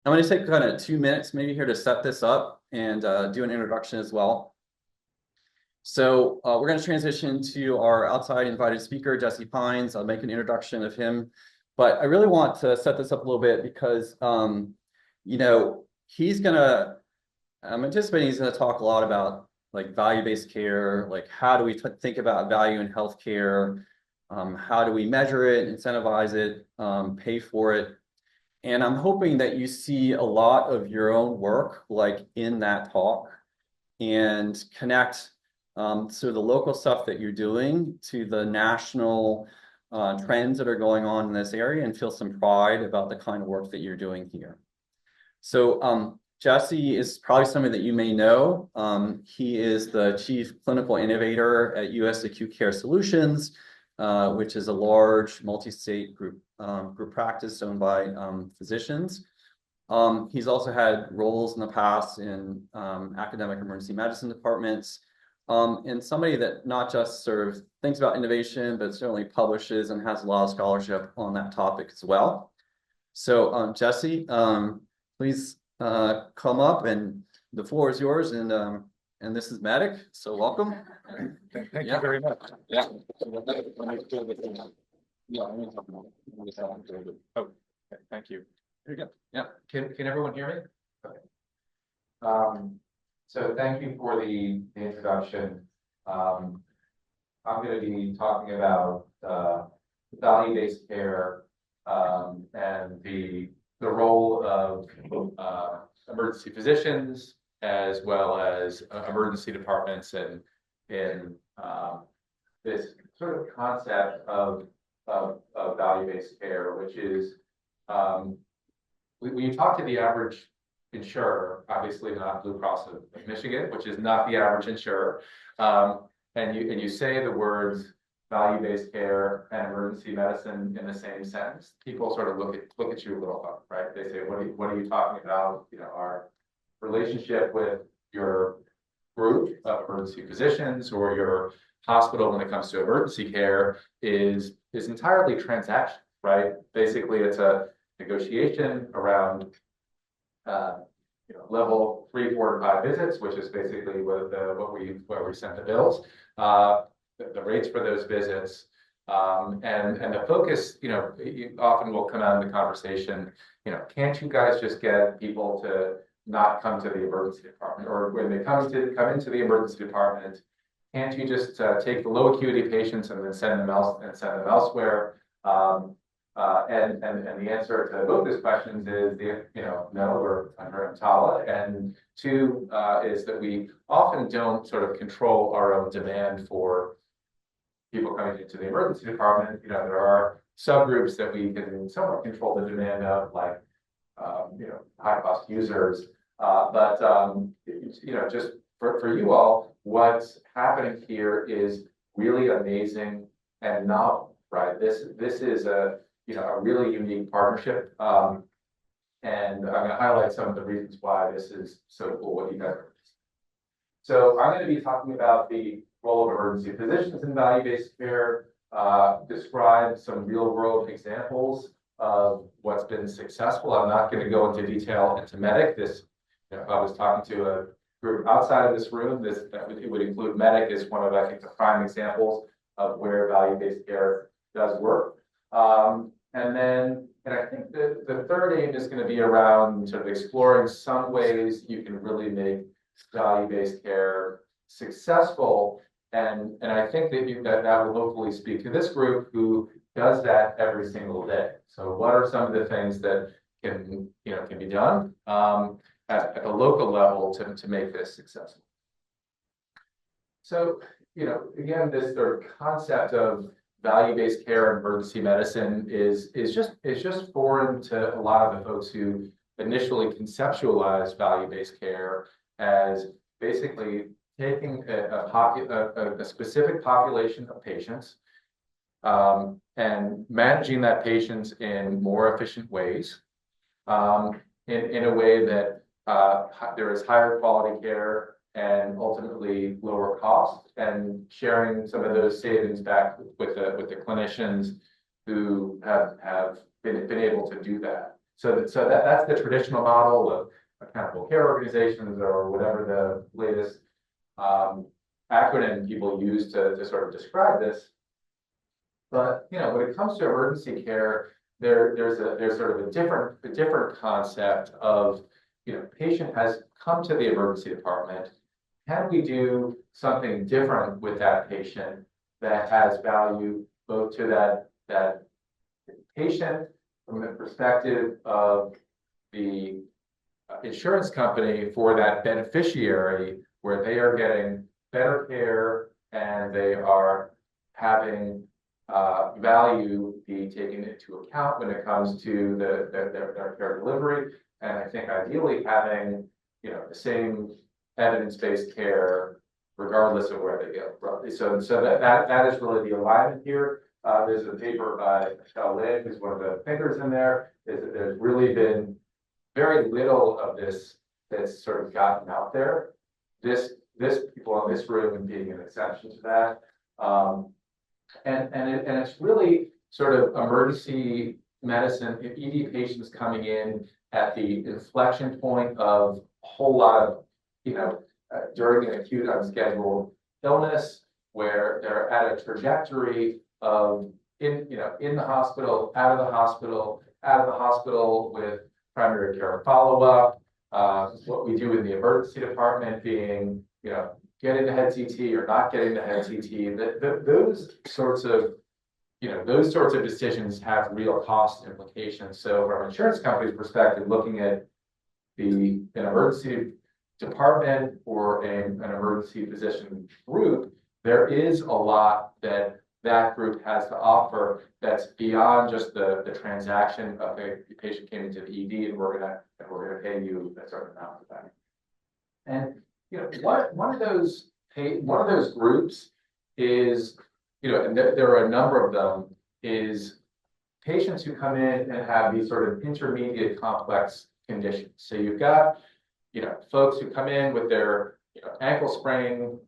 I'm going to take kind of 2 minutes maybe here to set this up and do an introduction as well. So we're going to transition to our outside invited speaker, Jesse Pines. I'll make an introduction of him, but I really want to set this up a little bit because, he's going to, I'm anticipating he's going to talk a lot about like value-based care, like how do we think about value in healthcare, how do we measure it, incentivize it, pay for it. And I'm hoping that you see a lot of your own work like in that talk and connect so the local stuff that you're doing to the national trends that are going on in this area and feel some pride about the kind of work that you're doing here. So Jesse is probably somebody that you may know. He is the Chief Clinical Innovator at US Acute Care Solutions, which is a large multi-state group practice owned by physicians. He's also had roles in the past in academic emergency medicine departments, and somebody that not just sort of thinks about innovation, but certainly publishes and has a lot of scholarship on that topic as well. So Jesse, please come up, and the floor is yours, and this is Medic, so welcome. Thank you very much. Yeah. Oh, okay, thank you. Here you go. Yeah. Can everyone hear me? Okay. So thank you for the introduction. I'm going to be talking about value-based care and the role of emergency physicians as well as emergency departments and in this sort of concept of value-based care, which is when you talk to the average insurer, obviously not Blue Cross of Michigan, which is not the average insurer, and you say the words value-based care and emergency medicine in the same sentence, people sort of look at you a little funny, right? They say, what are you talking about? Our relationship with your group of emergency physicians or your hospital when it comes to emergency care is entirely transactional, right? Basically, it's a negotiation around level 3, 4, and 5 visits, which is basically where we send the bills, the rates for those visits, and the focus. You often will come out in the conversation. Can't you guys just get people to not come to the emergency department, or when they come into the emergency department, can't you just take the low acuity patients and then send them elsewhere? And the answer to both these questions is no, we're under EMTALA, and two is that we often don't sort of control our own demand for people coming into the emergency department. There are subgroups that we can somewhat control the demand of, like high cost users. But just for you all, what's happening here is really amazing and novel, right? This is a really unique partnership, and I'm going to highlight some of the reasons why this is so cool. What you guys are. So I'm going to be talking about the role of emergency physicians in value-based care, describe some real-world examples of what's been successful. I'm not going to go into detail into Medic. This, if I was talking to a group outside of this room, it would include Medic as one of, I think, the prime examples of where value-based care does work. And I think the third aim is going to be around sort of exploring some ways you can really make value-based care successful. And I think that will hopefully speak to this group who does that every single day. So what are some of the things that can be done at the local level to make this successful? So, again, this sort of concept of value-based care and emergency medicine is just foreign to a lot of the folks who initially conceptualized value-based care as basically taking a specific population of patients and managing that patients in more efficient ways, in a way that there is higher quality care and ultimately lower cost, and sharing some of those savings back with the clinicians who have been able to do that. that's the traditional model of accountable care organizations or whatever the latest acronym people use to sort of describe this. But when it comes to emergency care, there's sort of a different concept of patient has come to the emergency department. Can we do something different with that patient that has value both to that patient from the perspective of the insurance company for that beneficiary, where they are getting better care and they are having value be taken into account when it comes to their care delivery. And I think ideally having the same evidence-based care regardless of where they go. So that is really the alignment here. There's a paper by Michelle Lin, who's one of the thinkers in there, is that there's really been very little of this that's sort of gotten out there. This people in this room being an exception to that. And it's really sort of emergency medicine, ED patients coming in at the inflection point of a whole lot of, during an acute unscheduled illness, where they're at a trajectory of in the hospital, out of the hospital, out of the hospital with primary care follow-up. What we do in the emergency department being, getting the head CT or not getting the head CT. Those sorts of decisions have real cost implications. So from an insurance company's perspective, looking at an emergency department or an emergency physician group, there is a lot that group has to offer that's beyond just the transaction of the patient came into the ED and we're gonna pay you a certain amount of that. And one of those groups is, and there are a number of them, is patients who come in and have these sort of intermediate complex conditions. So you've got, folks who come in with their ankle sprain,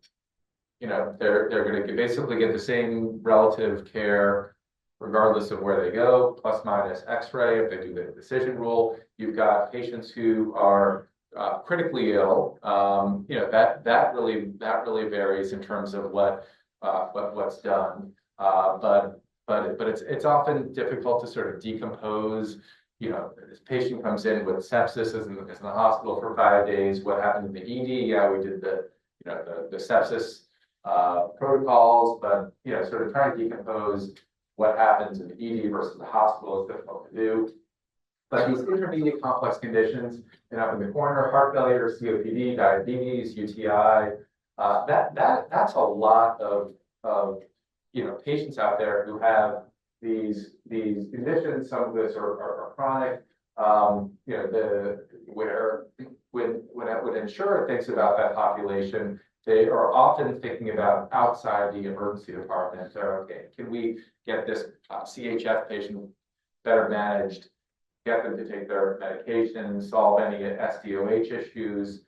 they're going to basically get the same relative care regardless of where they go, plus minus X-ray if they do the decision rule. You've got patients who are critically ill. That really varies in terms of what's done. But it's often difficult to sort of decompose. This patient comes in with sepsis, is in the hospital for 5 days. What happened in the ED? Yeah, we did the sepsis protocols, but sort of trying to decompose what happens in the ED versus the hospital is difficult to do. But these intermediate complex conditions, up in the corner, heart failure, COPD, diabetes, UTI, that's a lot of patients out there who have these conditions. Some of this are chronic. Where when an insurer thinks about that population, they are often thinking about outside the emergency department. So, okay, can we get this CHF patient better managed, get them to take their medications, solve any SDOH issues,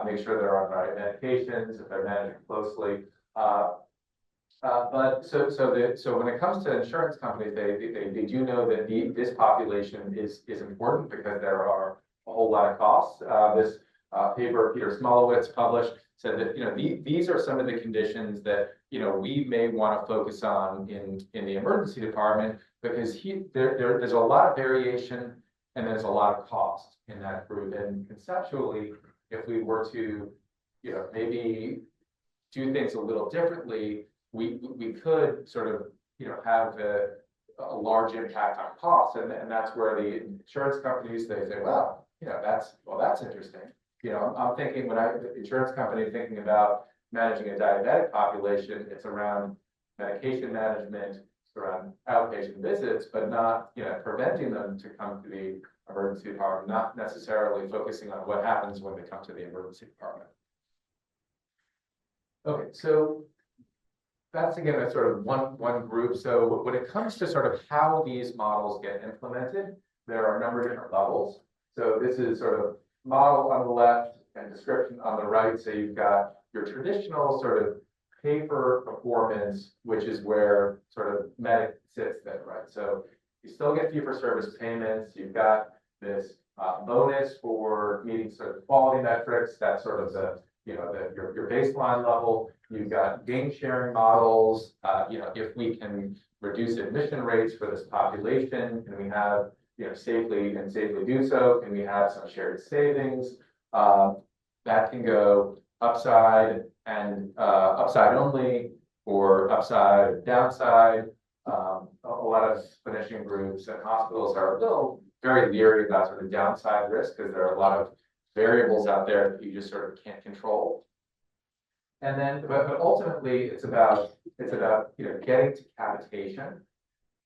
make sure they're on the right medications if they're managed closely. But so when it comes to insurance companies, they do know that this population is important because there are a whole lot of costs. This paper Peter Smolowitz published said that these are some of the conditions that we may want to focus on in the emergency department, because there's a lot of variation and there's a lot of cost in that group. And conceptually, if we were to maybe do things a little differently, we could sort of have a large impact on costs, and that's where the insurance companies, they say, well, that's interesting. I'm thinking when insurance company thinking about managing a diabetic population, it's around medication management, it's around outpatient visits, but not preventing them to come to the emergency department, not necessarily focusing on what happens when they come to the emergency department. Okay, so that's again a sort of one group. So when it comes to sort of how these models get implemented, there are a number of different levels. So this is sort of model on the left and description on the right. So you've got your traditional sort of paper performance, which is where sort of medic sits there, right? So you still get fee-for-service payments. You've got this bonus for meeting certain quality metrics. That's sort of the, your baseline level. You've got gain sharing models. If we can reduce admission rates for this population, can we have, safely do so? Can we have some shared savings? That can go upside and upside only, or upside downside. A lot of clinician groups and hospitals are a little very leery about sort of downside risk because there are a lot of variables out there that you just sort of can't control. And then, but ultimately, it's about getting to capitation.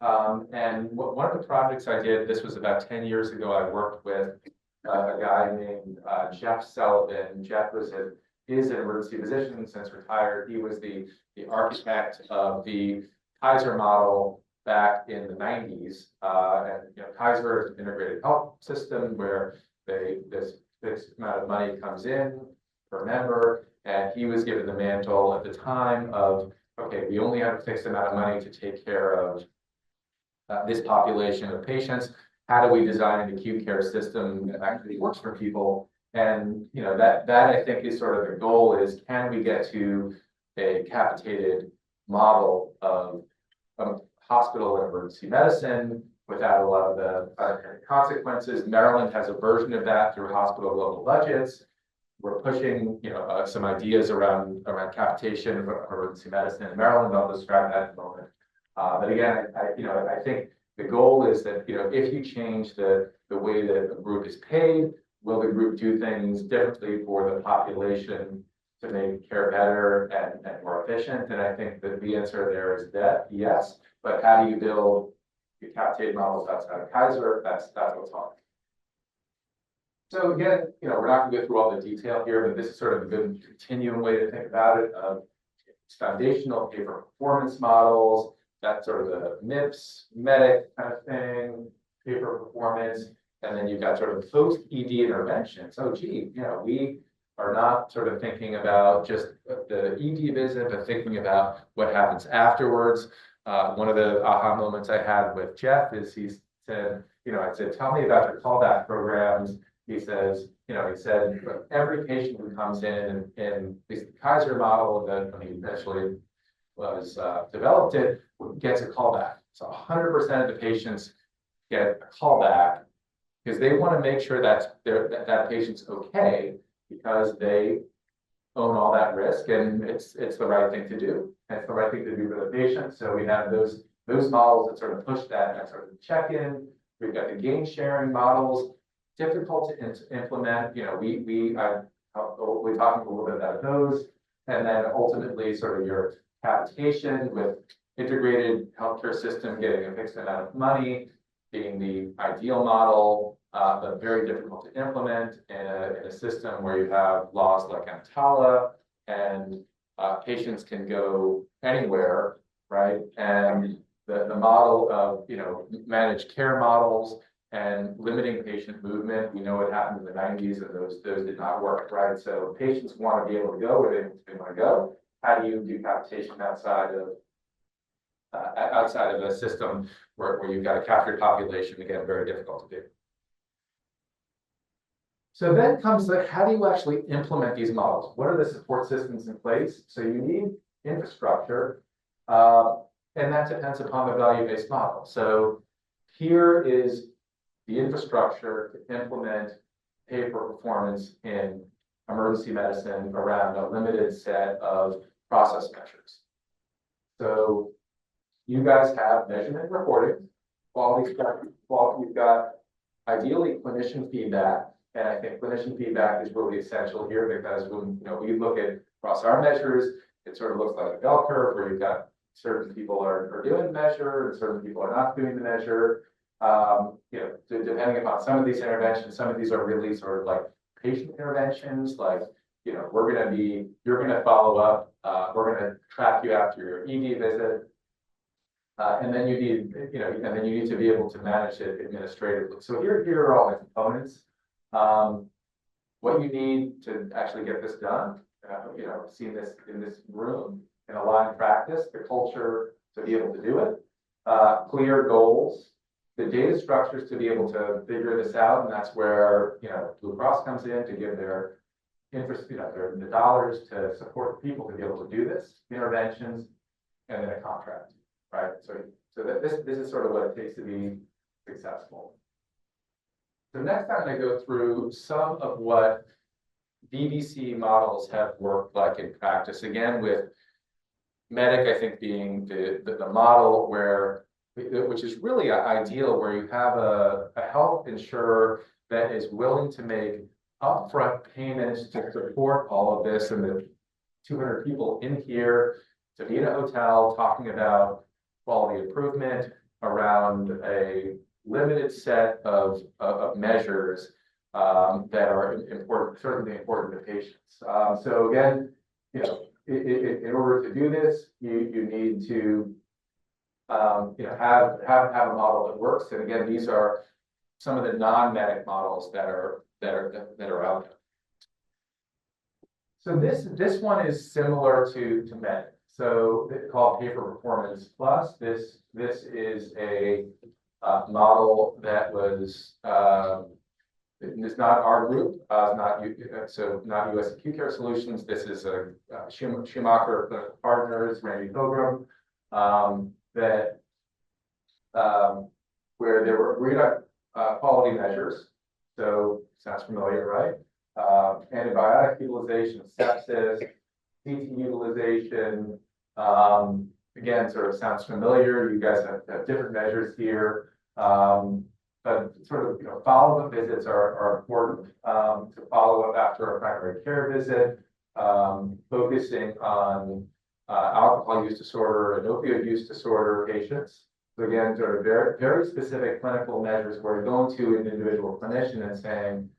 And one of the projects I did, this was about 10 years ago, I worked with a guy named Jeff Sullivan. Jeff is an emergency physician since retired. He was the architect of the Kaiser model back in the 90s. And Kaiser is an integrated health system where this fixed amount of money comes in per member, and he was given the mantle at the time of, okay, we only have a fixed amount of money to take care of this population of patients. How do we design an acute care system that actually works for people? And that I think is sort of the goal, is can we get to a capitated model of hospital and emergency medicine without a lot of the consequences. Maryland has a version of that through hospital level budgets. We're pushing some ideas around capitation of emergency medicine in Maryland. I'll describe that in a moment. But again, I think the goal is that if you change the way that a group is paid, will the group do things differently for the population to make care better and more efficient? And I think that the answer there is that yes. But how do you build the capitated models outside of Kaiser? That's what's on. So again, we're not going to go through all the detail here, but this is sort of a good continuum way to think about it. It's foundational pay for performance models. That's sort of the MIPS, medic kind of thing, pay for performance. And then you've got sort of post-ED interventions. Oh, gee, we are not sort of thinking about just the ED visit, but thinking about what happens afterwards. One of the aha moments I had with Jeff is he said, I said, tell me about your callback programs. He says, he said, every patient who comes in the Kaiser model that when he eventually was developed it, gets a callback. So 100% of the patients get a callback because they want to make sure that patient's okay, because they own all that risk, and it's the right thing to do. And it's the right thing to do for the patient. So we have those models that sort of push that sort of check-in. We've got the gain sharing models, difficult to implement. We'll be talking a little bit about those, and then ultimately sort of your capitation with integrated healthcare system getting a fixed amount of money being the ideal model, but very difficult to implement in a system where you have laws like EMTALA and patients can go anywhere, right? And the model of managed care models and limiting patient movement, we know what happened in the 90s, and those did not work, right? So patients want to be able to go where they want to go. How do you do capitation outside of a system where you've got a captured population? Again, very difficult to do. So then comes how do you actually implement these models? What are the support systems in place? So you need infrastructure, and that depends upon the value-based model. So here is the infrastructure to implement pay for performance in emergency medicine around a limited set of process measures. So you guys have measurement reporting, quality, you've got ideally clinician feedback. And I think clinician feedback is really essential here, because when we look at across our measures, it sort of looks like a bell curve where you've got certain people are doing the measure and certain people are not doing the measure. Depending upon some of these interventions, some of these are really sort of like patient interventions, like you're going to follow up, we're going to track you after your ED visit. And then you need to be able to manage it administratively. So here are all the components. What you need to actually get this done, seen this in this room in a line practice, the culture to be able to do it, clear goals, the data structures to be able to figure this out, and that's where, Blue Cross comes in to give their interest, the dollars to support people to be able to do this, interventions, and then a contract, right? So this is sort of what it takes to be successful. So next I'm going to go through some of what VBC models have worked like in practice. Again, with Medic, I think being the model which is really ideal, where you have a health insurer that is willing to make upfront payments to support all of this, and the 200 people in here to be in a hotel talking about quality improvement around a limited set of measures that are important, certainly important to patients. So again, in order to do this, you need to have a model that works. And again, these are some of the non-medic models that are out there. So this one is similar to medic. So it's called Pay for Performance Plus. This is a model that was it's not our group, not U.S. Acute Care Solutions. This is a Schumacher Clinical Partners, Randy Pilgrim, where there were agreed on quality measures. So sounds familiar, right? Antibiotic utilization, sepsis, CT utilization. Again, sort of sounds familiar. You guys have different measures here. But sort of, follow-up visits are important to follow up after a primary care visit, focusing on alcohol use disorder and opioid use disorder patients. So again, sort of very, very specific clinical measures where you're going to an individual clinician and saying,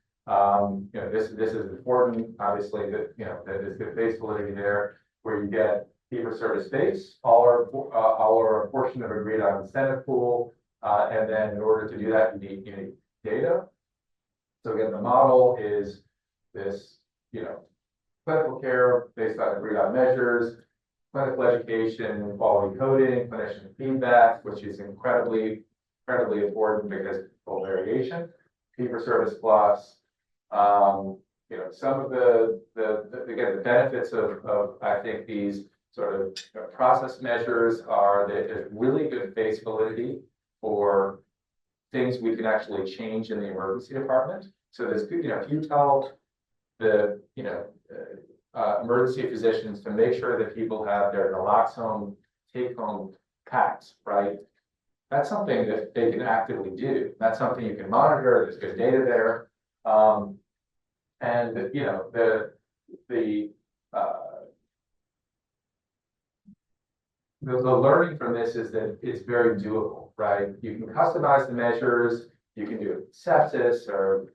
this is important. Obviously, that there's good base validity there, where you get fee-for-service base, all or a portion of agreed on incentive pool. And then in order to do that, you need data. So again, the model is this, clinical care based on agreed on measures, clinical education, quality coding, clinician feedback, which is incredibly important because of full variation, fee-for-service plus. Some of the benefits of I think these sort of process measures are that there's really good base validity for things we can actually change in the emergency department. So there's good, if you tell the, emergency physicians to make sure that people have their naloxone take-home packs, right? That's something that they can actively do. That's something you can monitor. There's good data there. And the learning from this is that it's very doable, right? You can customize the measures. You can do sepsis or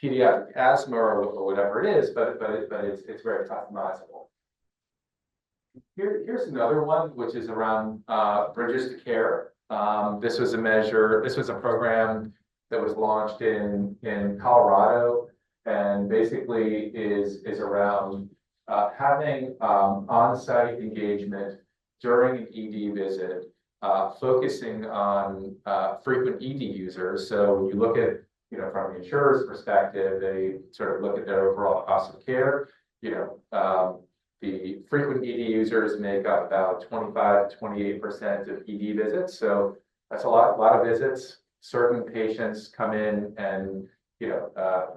pediatric asthma or whatever it is, but it's very customizable. Here's another one, which is around bridges to care. This was a program that was launched in Colorado, and basically is around having on-site engagement during an ED visit, focusing on frequent ED users. So when you look at, from the insurer's perspective, they sort of look at their overall cost of care. The frequent ED users make up about 25 to 28% of ED visits. So that's a lot of visits. Certain patients come in and,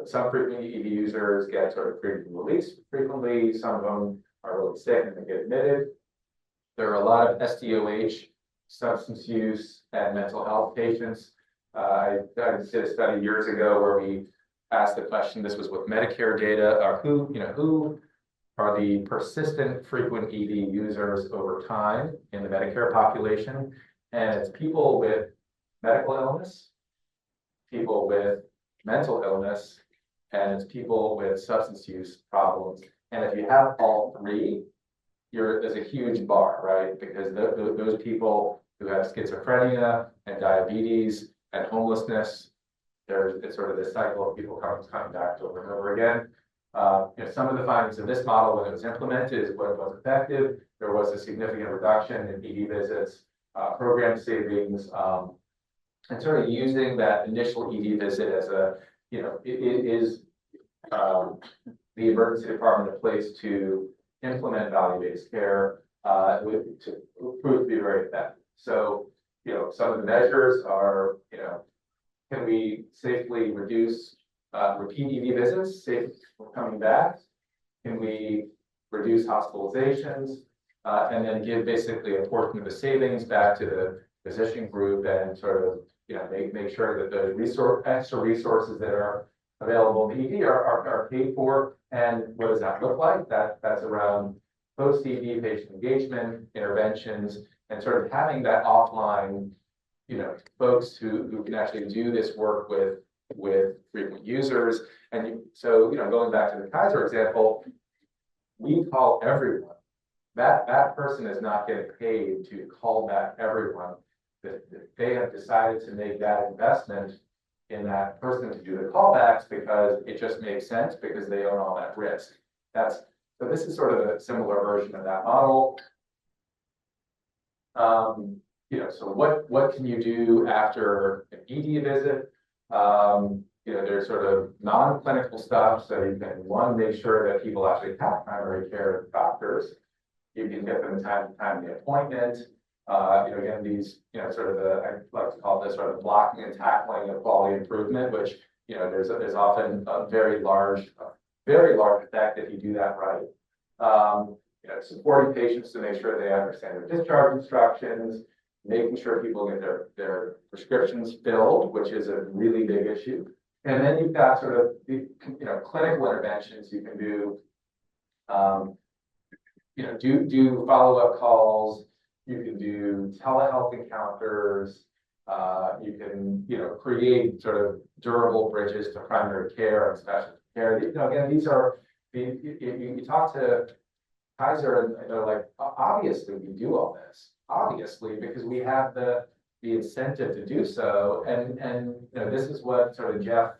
some frequent ED users get sort of frequently released frequently. Some of them are really sick and they get admitted. There are a lot of SDOH, substance use, and mental health patients. I did a study years ago where we asked the question, this was with Medicare data, who are the persistent frequent ED users over time in the Medicare population? And it's people with medical illness, people with mental illness, and it's people with substance use problems. And if you have all three, there's a huge bar, right? Because those people who have schizophrenia and diabetes and homelessness, it's sort of this cycle of people coming back over and over again. Some of the findings of this model when it was implemented is what was effective. There was a significant reduction in ED visits, program savings, and sort of using that initial ED visit as a, is the emergency department a place to implement value-based care to prove to be very effective. So, some of the measures are, can we safely reduce repeat ED visits, safe for coming back? Can we reduce hospitalizations? And then give basically a portion of the savings back to the physician group and sort of, make sure that the extra resources that are available in ED are paid for. And what does that look like? That's around post-ED patient engagement, interventions, and sort of having that offline, folks who can actually do this work with frequent users. And so, going back to the Kaiser example, we call everyone. That person is not getting paid to call back everyone. They have decided to make that investment in that person to do the callbacks because it just makes sense because they own all that risk. So this is sort of a similar version of that model. So what can you do after an ED visit? There's sort of non-clinical stuff. So you can, one, make sure that people actually have primary care doctors. You can get them time the appointment. Again, these, sort of I like to call this sort of blocking and tackling of quality improvement, which, there's often a very large effect if you do that right. Supporting patients to make sure they understand their discharge instructions, making sure people get their prescriptions filled, which is a really big issue. And then you've got sort of the, clinical interventions you can do. Do follow-up calls. You can do telehealth encounters. You can, create sort of durable bridges to primary care and specialty care. Again, these are you talk to Kaiser and they're like, obviously we do all this, obviously, because we have the incentive to do so. And this is what sort of Jeff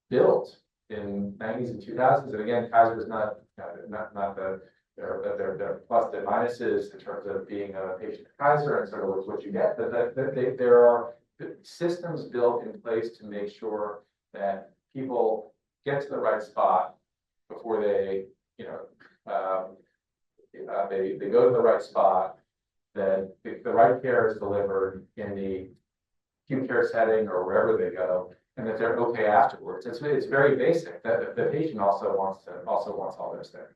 built in 90s and 2000s. And again, Kaiser is not the there are plus and minuses in terms of being a patient at Kaiser and sort of what you get, but there are systems built in place to make sure that people get to the right spot before they, they go to the right spot, that the right care is delivered in the acute care setting or wherever they go, and that they're okay afterwards. It's very basic. That the patient also wants all those things.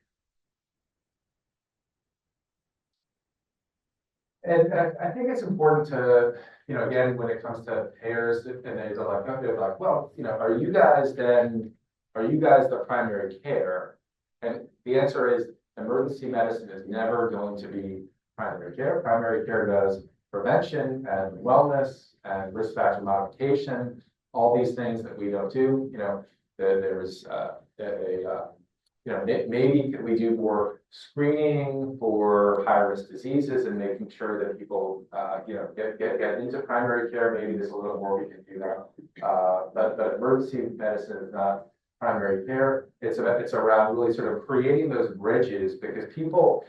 And I think it's important to, again, when it comes to payers, and they're like, well, are you guys the primary care? And the answer is emergency medicine is never going to be primary care. Primary care does prevention and wellness and risk factor modification, all these things that we don't do. Maybe could we do more screening for high-risk diseases and making sure that people, get into primary care. Maybe there's a little more we can do there. But emergency medicine is not primary care. It's around really sort of creating those bridges because people,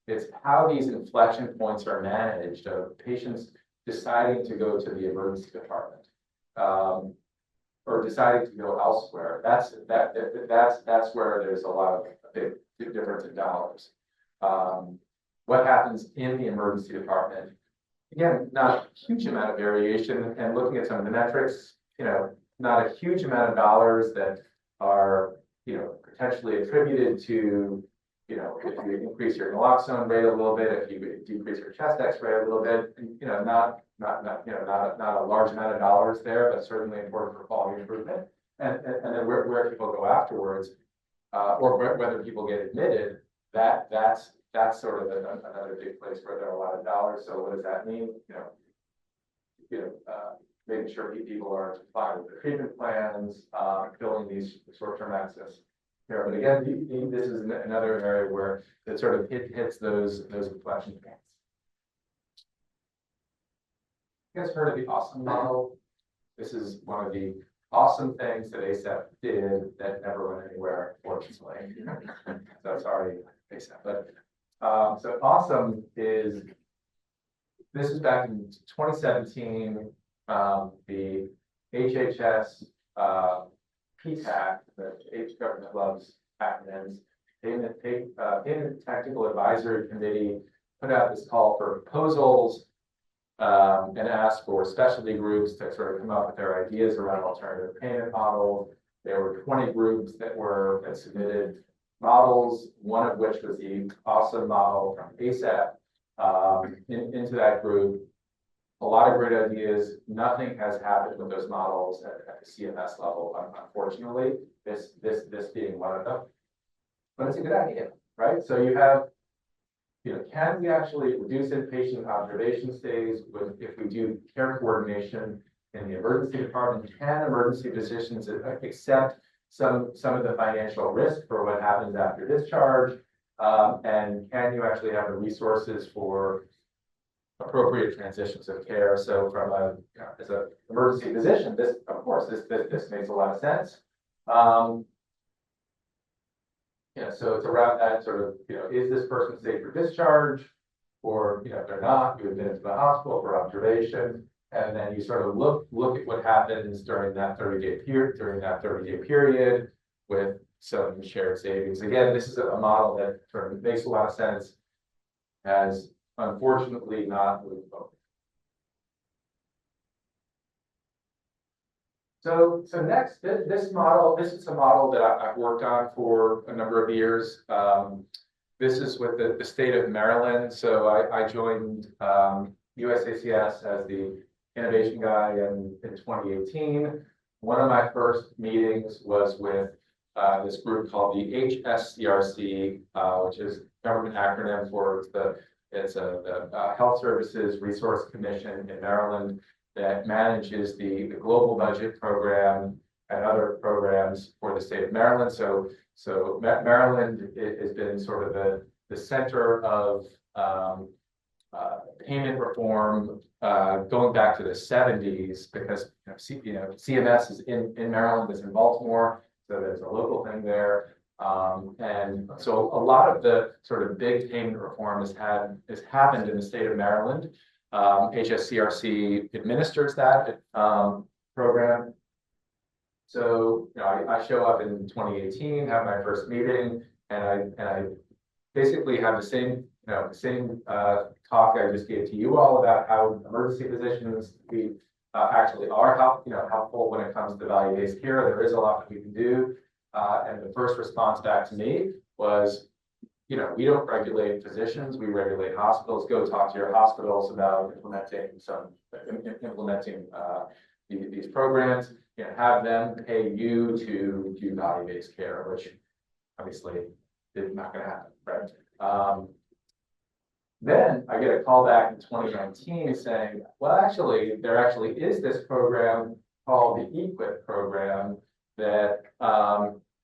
it's how these inflection points are managed of patients deciding to go to the emergency department. Or deciding to go elsewhere. That's where there's a lot of big difference in dollars. What happens in the emergency department? Again, not a huge amount of variation. And looking at some of the metrics, not a huge amount of dollars that are, potentially attributed to, if you increase your naloxone rate a little bit, if you decrease your chest X-ray a little bit, not a large amount of dollars there, but certainly important for quality improvement. And then where people go afterwards, or whether people get admitted, that's sort of another big place where there are a lot of dollars. So what does that mean? Making sure people are compliant with the treatment plans, filling these short-term access care. But again, this is another area where it sort of hits those inflection points. You guys heard of the awesome model? This is one of the awesome things that ASAP did that never went anywhere, fortunately. So sorry, ASAP. But so awesome is this is back in 2017. The HHS PTAC, the H government loves acronyms, Payment Technical Advisory Committee put out this call for proposals and asked for specialty groups to sort of come up with their ideas around alternative payment models. There were 20 groups that submitted models, one of which was the awesome model from ASAP into that group. A lot of great ideas. Nothing has happened with those models at the CMS level, unfortunately. This being one of them. But it's a good idea, right? So you have, can we actually reduce inpatient observation stays if we do care coordination in the emergency department? Can emergency physicians accept some of the financial risk for what happens after discharge? And can you actually have the resources for appropriate transitions of care? So as an emergency physician, this makes a lot of sense. So it's around that sort of, is this person safe for discharge? Or, if they're not, you admit to the hospital for observation. And then you sort of look at what happens during that 30-day period with some shared savings. Again, this is a model that sort of makes a lot of sense, has unfortunately not moved forward. So next, this is a model that I've worked on for a number of years. This is with the state of Maryland. So I joined USACS as the innovation guy in 2018. One of my first meetings was with this group called the HSCRC, which is government acronym for the Health Services Resource Commission in Maryland that manages the global budget program and other programs for the state of Maryland. So Maryland has been sort of the center of payment reform going back to the 70s, because CMS is in Maryland, is in Baltimore, so there's a local thing there. And so a lot of the sort of big payment reform has happened in the state of Maryland. HSCRC administers that program. So I show up in 2018, have my first meeting, and I basically have the same talk I just gave to you all about how emergency physicians actually are helpful when it comes to value-based care. There is a lot that we can do. And the first response back to me was, we don't regulate physicians, we regulate hospitals. Go talk to your hospitals about implementing these programs. Have them pay you to do value-based care, which obviously is not going to happen, right? Then I get a call back in 2019 saying, well, actually, there actually is this program called the EQIP program that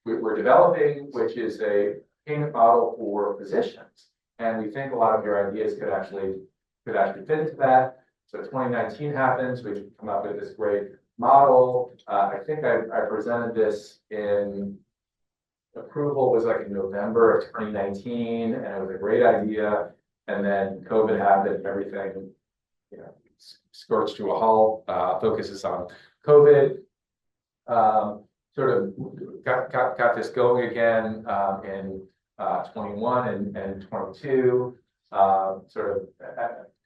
we're developing, which is a payment model for physicians. And we think a lot of your ideas could actually fit into that. So 2019 happens, we come up with this great model. I think I presented this in approval was like in November of 2019, and it was a great idea. And then COVID happened, everything, scorched to a halt, focuses on COVID. Sort of got this going again in 21 and 22, sort of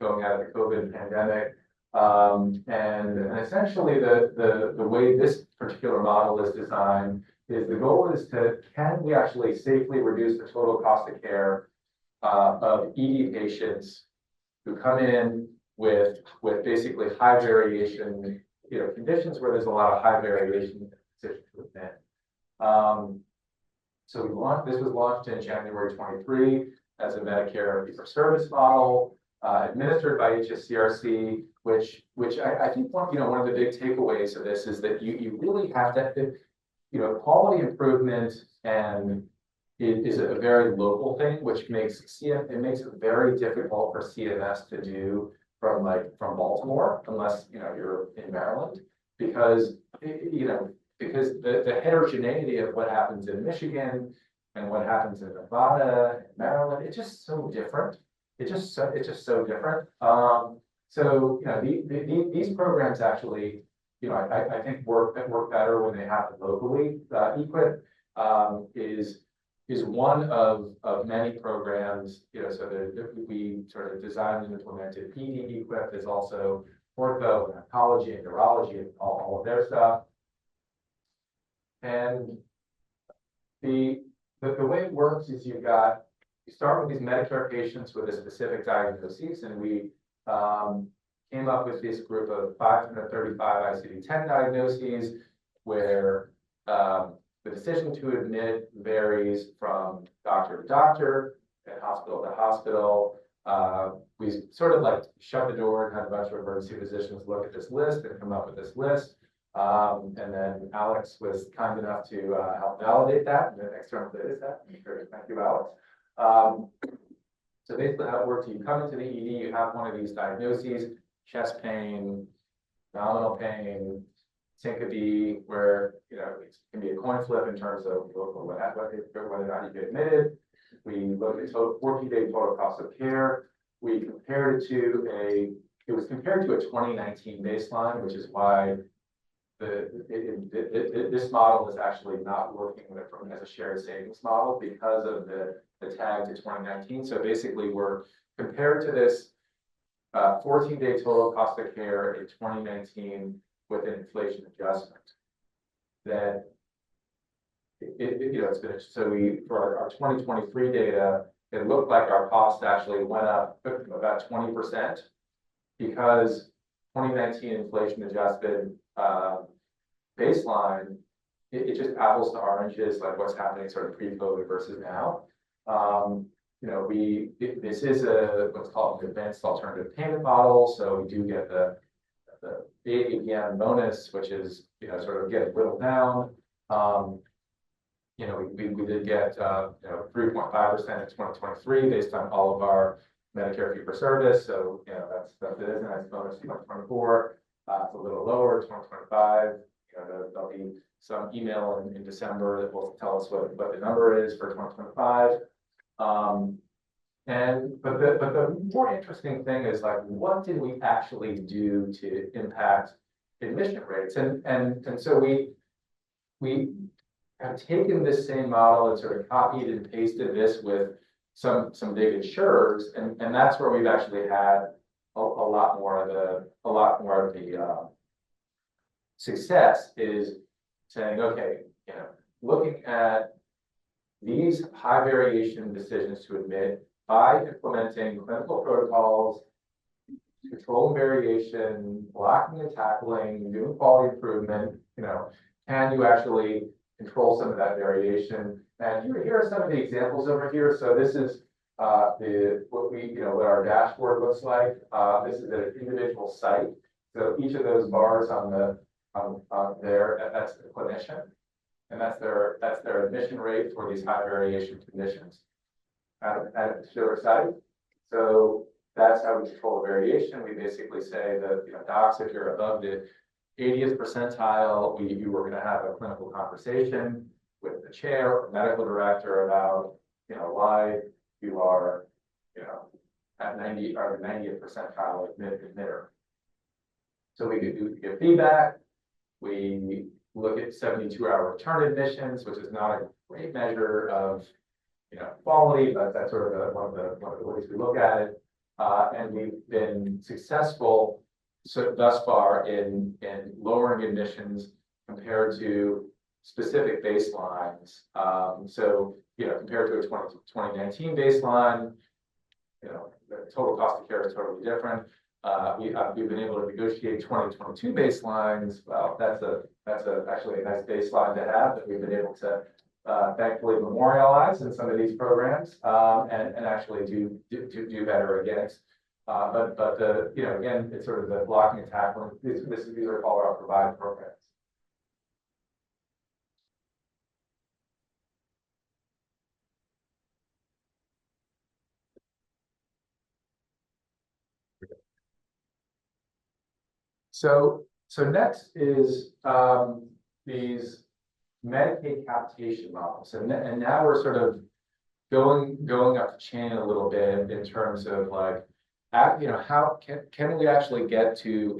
going out of the COVID pandemic. And essentially the way this particular model is designed is the goal is can we actually safely reduce the total cost of care of ED patients who come in with basically high variation, conditions where there's a lot of high variation. So this was launched in January 23 as a Medicare fee-for-service model, administered by HSCRC, which I think one of the big takeaways of this is that you really have to, quality improvement and it is a very local thing, which makes it very difficult for CMS to do from Baltimore, unless you're in Maryland, because the heterogeneity of what happens in Michigan and what happens in Nevada and Maryland, it's just so different. It's just so different. So, these programs actually, I think work better when they happen locally. EQIP is one of many programs, so we sort of designed and implemented PD EQIP. There's also ortho and oncology and neurology and all of their stuff. And the way it works is you start with these Medicare patients with a specific diagnosis, and we came up with this group of 535 ICD-10 diagnoses where the decision to admit varies from doctor to doctor and hospital to hospital. We sort of like shut the door and had a bunch of emergency physicians look at this list and come up with this list. And then Alex was kind enough to help validate that and then externally did that. Thank you, Alex. So basically how it works, you come into the ED, you have one of these diagnoses, chest pain, abdominal pain, syncope, where it can be a coin flip in terms of whether or not you get admitted. We look at 14-day total cost of care. We compared it was compared to a 2019 baseline, which is why this model is actually not working as a shared savings model because of the tag to 2019. So basically we're compared to this 14-day total cost of care in 2019 with an inflation adjustment. That it's been, so for our 2023 data, it looked like our cost actually went up about 20% because 2019 inflation adjusted baseline, it just apples to oranges, like what's happening sort of pre-COVID versus now. This is what's called an advanced alternative payment model, so we do get the APM bonus, which is sort of get whittled down. We did get 3.5% in 2023 based on all of our Medicare fee for service. So that's it is a nice bonus. 2024, it's a little lower. 2025, there'll be some email in December that will tell us what the number is for 2025. But the more interesting thing is like, what did we actually do to impact admission rates? And so we have taken this same model and sort of copied and pasted this with some big insurers, and that's where we've actually had a lot more of the success is saying, okay, looking at these high variation decisions to admit by implementing clinical protocols, controlling variation, blocking and tackling, doing quality improvement, can you actually control some of that variation? And here are some of the examples over here. So this is what our dashboard looks like. This is an individual site. So each of those bars on there, that's the clinician, and that's their admission rate for these high variation conditions at a particular site. So that's how we control the variation. We basically say that docs, if you're above the 80th percentile, you were going to have a clinical conversation with the chair or medical director about why you are at 90 or 90th percentile admitter. So we give feedback. We look at 72-hour return admissions, which is not a great measure of quality, but that's sort of one of the ways we look at it. And we've been successful thus far in lowering admissions compared to specific baselines. So compared to a 2019 baseline, the total cost of care is totally different. We've been able to negotiate 2022 baselines. Well, that's actually a nice baseline to have that we've been able to thankfully memorialize in some of these programs and actually do better against. But again, it's sort of the blocking and tackling. These are all our provide programs. So next is these Medicaid capitation models, and now we're sort of going up the chain a little bit in terms of like how can we actually get to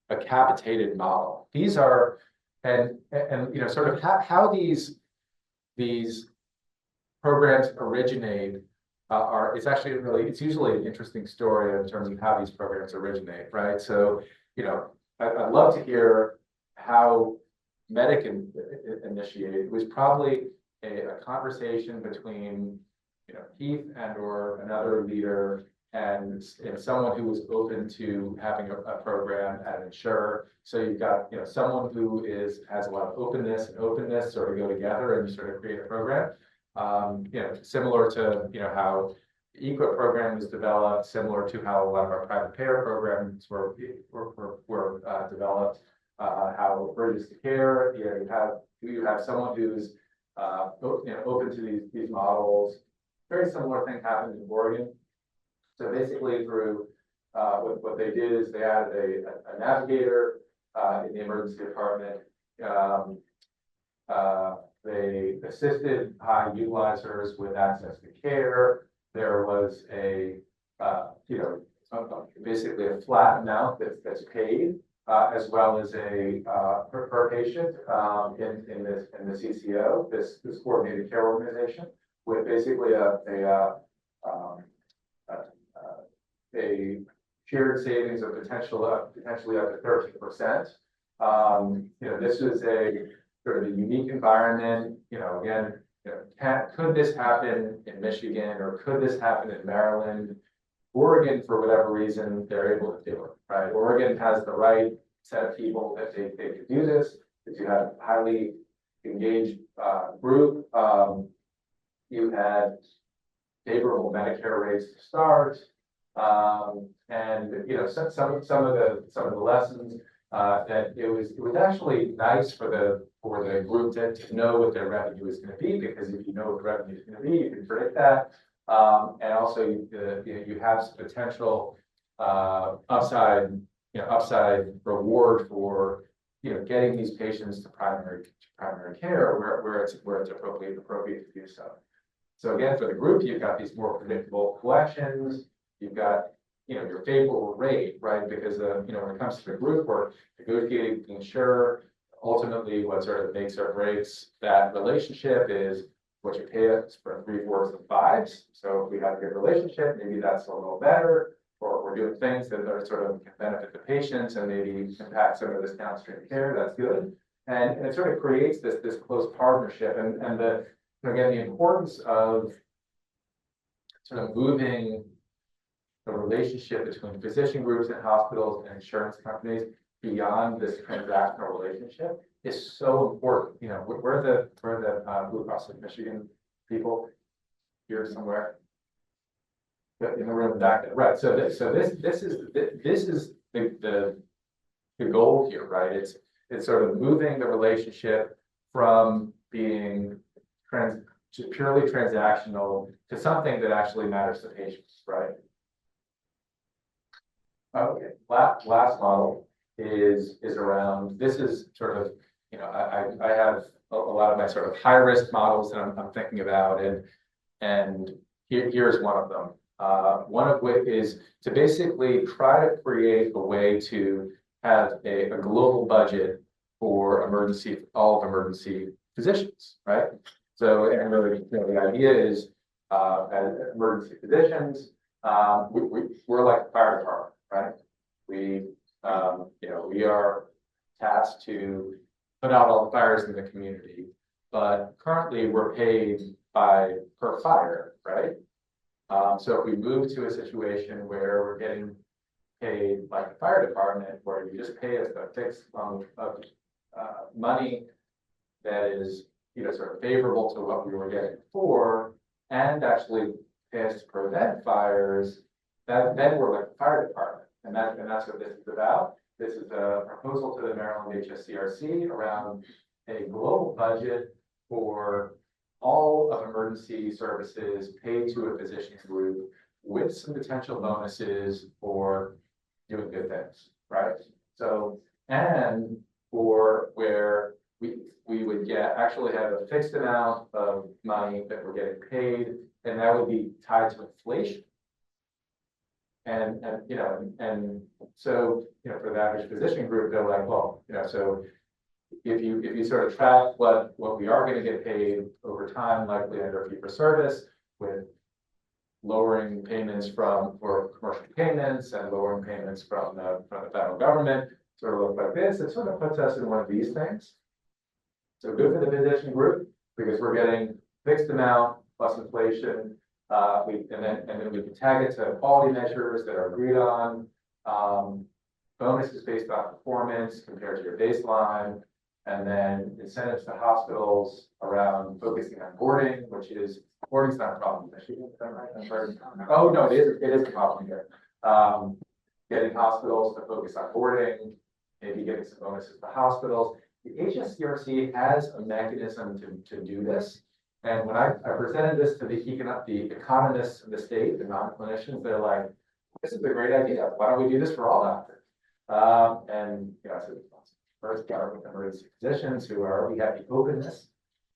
a capitated model? These are, and sort of how these programs originate it's actually it's usually an interesting story in terms of how these programs originate, right? So, I'd love to hear how Medic initiated. It was probably a conversation between, Keith and or another leader and someone who was open to having a program at an insurer. So you've got, someone who has a lot of openness and openness sort of go together and you sort of create a program. Similar to, how the EQUIP program was developed, similar to how a lot of our private payer programs were developed, how bridges to care, you have someone who's open to these models. Very similar thing happened in Oregon. So basically through what they did is they added a navigator in the emergency department. They assisted high utilizers with access to care. There was basically a flat amount that's paid, as well as a per patient in the CCO, this coordinated care organization, with basically a shared savings of potentially up to 13%. This was a sort of a unique environment. Again, could this happen in Michigan or could this happen in Maryland? Oregon, for whatever reason, they're able to do it, right? Oregon has the right set of people that they could do this. If you have a highly engaged group, you had favorable Medicare rates to start, and some of the lessons that it was actually nice for the group to know what their revenue is going to be, because if you know what the revenue is going to be, you can predict that, and also you have some potential upside reward for getting these patients to primary care where it's appropriate to do so. So again, for the group, you've got these more predictable collections. You've got your favorable rate, right? Because when it comes to the group work, negotiating with the insurer, ultimately what sort of makes or breaks that relationship is what you pay us for 3, 4s, and 5s. So if we have a good relationship, maybe that's a little better, or we're doing things that are sort of can benefit the patients and maybe impact some of this downstream care. That's good, and it sort of creates this close partnership, and again, the importance of sort of moving the relationship between physician groups and hospitals and insurance companies beyond this transactional relationship is so important. We're the Blue Cross of Michigan people here somewhere in the room back there, right? So this is the goal here, right? It's sort of moving the relationship from being just purely transactional to something that actually matters to patients, right? Okay, last model is around, this is sort of, I have a lot of my sort of high risk models that I'm thinking about, and here's one of them. One of which is to basically try to create a way to have a global budget for all of emergency physicians, right? So, and really, the idea is, as emergency physicians, we're like the fire department, right? We are tasked to put out all the fires in the community, but currently we're paid per fire, right? So if we move to a situation where we're getting paid like the fire department, where you just pay us a fixed amount of money that is sort of favorable to what we were getting before, and actually pay us to prevent fires, then we're like the fire department. And that's what this is about. This is a proposal to the Maryland HSCRC around a global budget for all of emergency services paid to a physician group, with some potential bonuses for doing good things, right? So, and for where we would actually have a fixed amount of money that we're getting paid, and that would be tied to inflation. and so, for the average physician group, they're like, well, so if you sort of track what we are going to get paid over time, likely under fee for service, with lowering payments for commercial payments and lowering payments from the federal government, sort of look like this. It sort of puts us in one of these things. So good for the physician group because we're getting fixed amount plus inflation. And then we can tag it to quality measures that are agreed on. Bonuses based on performance compared to your baseline, and then incentives to hospitals around focusing on boarding, which is boarding's not a problem. Oh no, it is a problem here. Getting hospitals to focus on boarding, maybe getting some bonuses to hospitals. The HSCRC has a mechanism to do this. And when I presented this to the economists of the state, the non-clinicians, they're like, this is a great idea. Why don't we do this for all doctors? And I said, first start with emergency physicians who already have the openness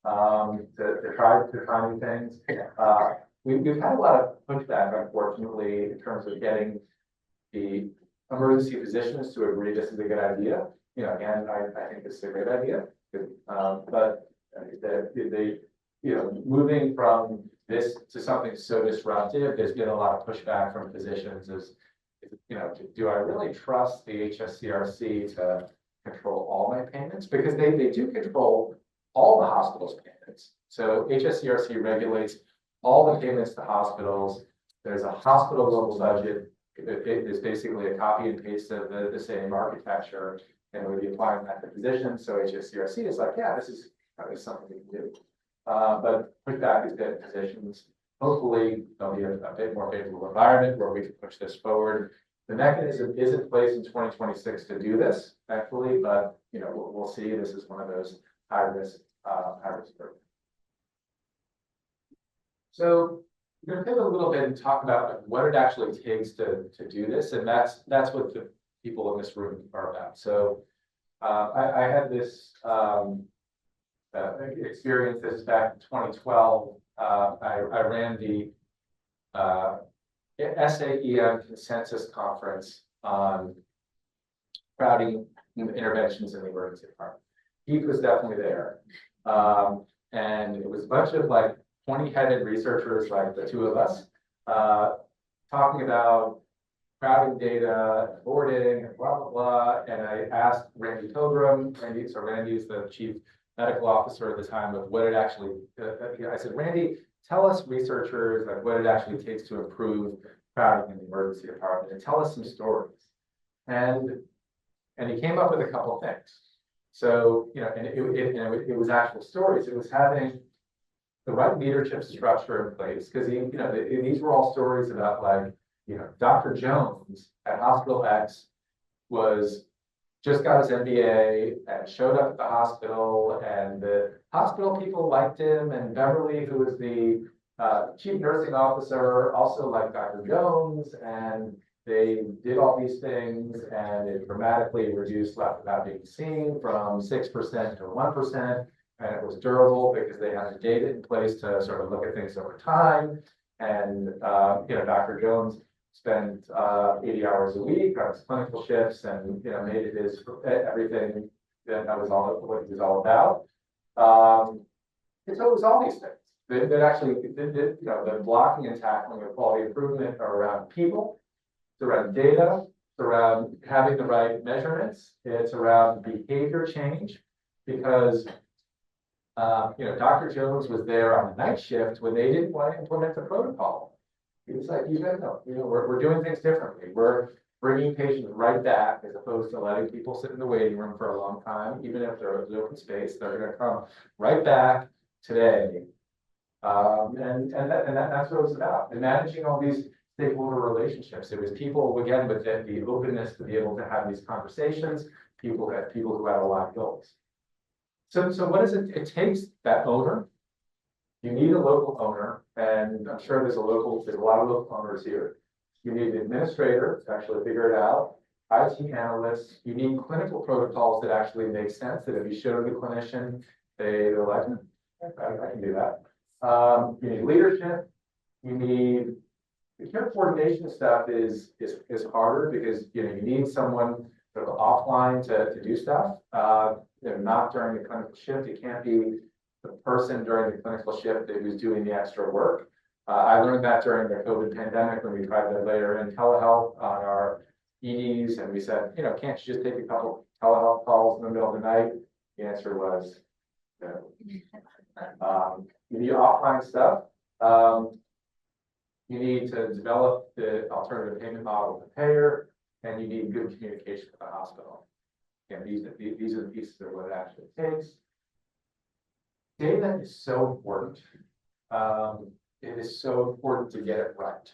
to try new things. We've had a lot of pushback, unfortunately, in terms of getting the emergency physicians to agree this is a good idea. Again, I think this is a great idea, but moving from this to something so disruptive, there's been a lot of pushback from physicians do I really trust the HSCRC to control all my payments? Because they do control all the hospital's payments. So HSCRC regulates all the payments to hospitals. There's a hospital level budget. It is basically a copy and paste of the same architecture, and we'll be applying that to physicians. So HSCRC is like, yeah, this is something we can do. But pushback is that physicians, hopefully there'll be a bit more favorable environment where we can push this forward. The mechanism is in place in 2026 to do this, thankfully, but we'll see. This is one of those high risk programs. So we're going to pivot a little bit and talk about what it actually takes to do this, and that's what the people in this room are about. So I had this experience. This back in 2012. I ran the SAEM consensus conference on crowding interventions in the emergency department. Keith was definitely there. And it was a bunch of like 20-headed researchers like the two of us talking about crowding data and boarding and blah, blah, blah. And I asked Randy Pilgrim, Randy's the chief medical officer at the time, of what it actually, I said, Randy, tell us researchers like what it actually takes to improve crowding in the emergency department, and tell us some stories. And he came up with a couple of things. So, and it was actual stories. It was having the right leadership structure in place, because these were all stories about like, Dr. Jones at Hospital X just got his MBA and showed up at the hospital, and the hospital people liked him, and Beverly, who was the chief nursing officer, also liked Dr. Jones, and they did all these things, and it dramatically reduced left without being seen from 6% to 1%, and it was durable because they had the data in place to sort of look at things over time. And Dr. Jones spent 80 hours a week on his clinical shifts, and made it his everything. That was all what he was all about. And so it was all these things that actually the blocking and tackling of quality improvement are around people, it's around data, it's around having the right measurements, it's around behavior change, because Dr. Jones was there on the night shift when they didn't want to implement the protocol. He was like, you guys know, we're doing things differently. We're bringing patients right back, as opposed to letting people sit in the waiting room for a long time. Even if there is open space, they're going to come right back today. That's what it was about. And managing all these stakeholder relationships. It was people, again, with the openness to be able to have these conversations, people who had a lot of goals. So what is it? It takes that owner. You need a local owner, and I'm sure there's a lot of local owners here. You need an administrator to actually figure it out, IT analysts. You need clinical protocols that actually make sense, that if you show the clinician, they're like, I can do that. You need leadership. You need The care coordination stuff is harder because, you know, you need someone sort of offline to do stuff. You know, not during the clinical shift. It can't be the person during the clinical shift that was doing the extra work. I learned that during the COVID pandemic when we tried to layer in telehealth on our EDs, and we said, you know, can't you just take a couple telehealth calls in the middle of the night? The answer was no. You need offline stuff. You need to develop the alternative payment model with the payer, and you need good communication with the hospital. And these are the pieces of what it actually takes. Data is so important. It is so important to get it right.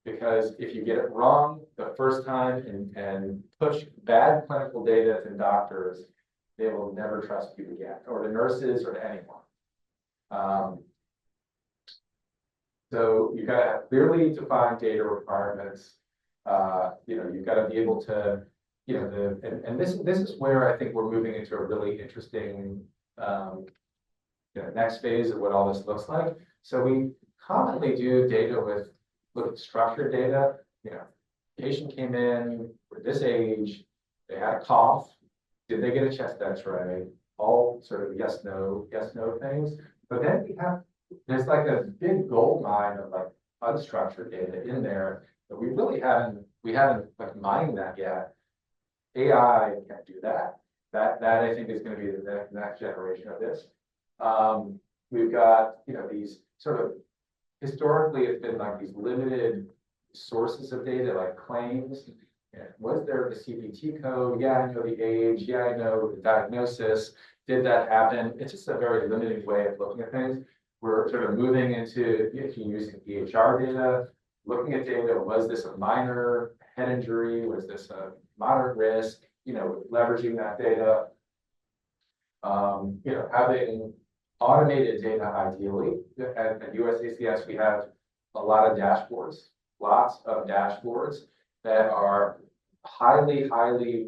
Because if you get it wrong the first time and push bad clinical data to doctors, they will never trust you again, or to nurses, or to anyone. So you've got to have clearly defined data requirements. You know, you've got to be able to, you know, and this is where I think we're moving into a really interesting you know, next phase of what all this looks like. So we commonly do data with look at structured data. You know, patient came in with this age, they had a cough, did they get a chest X-ray? All sort of yes, no things. But then there's like a big gold mine of like unstructured data in there that we really haven't like mined that yet. AI can't do that. That I think is going to be the next generation of this. We've got, you know, these sort of, historically it's been like these limited sources of data like claims. Was there the CPT code? Yeah, I know the age. Yeah, I know the diagnosis. Did that happen? It's just a very limited way of looking at things. We're sort of moving into, if you're using EHR data, looking at data. Was this a minor head injury? Was this a moderate risk? You know, leveraging that data. You know, having automated data ideally. At USACS, we have a lot of dashboards, lots of dashboards that are highly